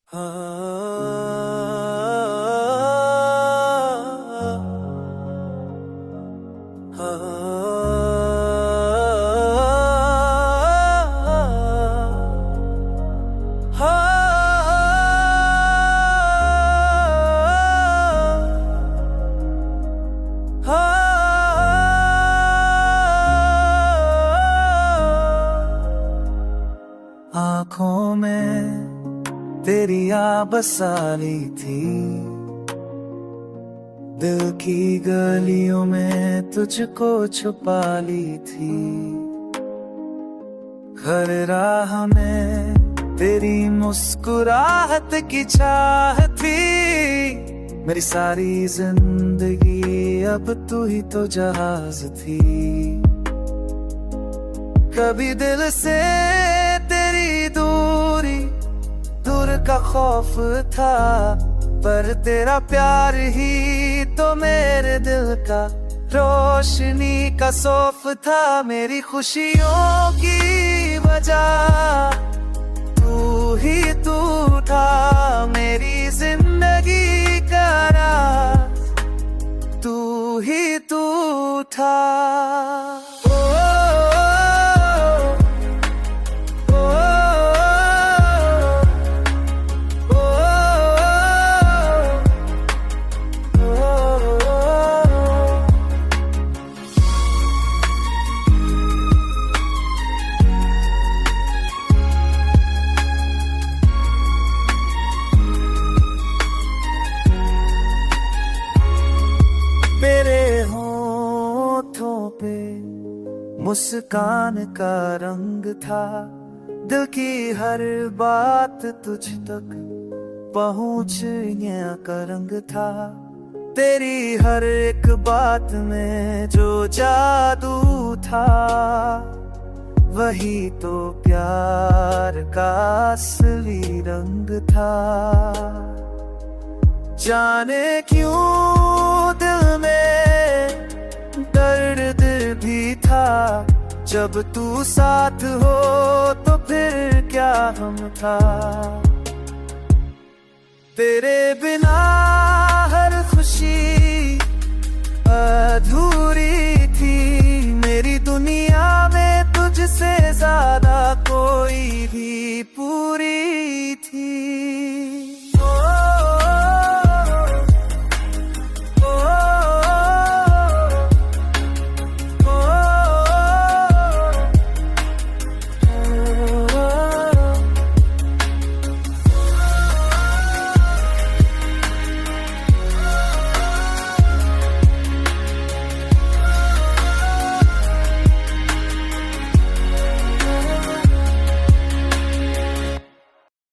आँखों में तेरी आ बसाली थी, दिल की गलियों में तुझको छुपा ली थी। हर राह में तेरी मुस्कुराहट की चाह थी, मेरी सारी जिंदगी अब तू ही तो जहाज थी। कभी दिल से तेरी दूरी दूर का खौफ था, पर तेरा प्यार ही तो मेरे दिल का रोशनी का सौफ था। मेरी खुशियों की वजह तू ही तू था, मेरी जिंदगी का राज तू ही तू था। मुस्कान का रंग था, दिल की हर बात तुझ तक पहुँचने का रंग था। तेरी हर एक बात में जो जादू था, वही तो प्यार का असली रंग था। जाने क्यों दिल में दर्द भी था, जब तू साथ हो तो फिर क्या हम था। तेरे बिना हर खुशी अधूरी थी, मेरी दुनिया में तुझसे ज्यादा कोई भी पूरी थी।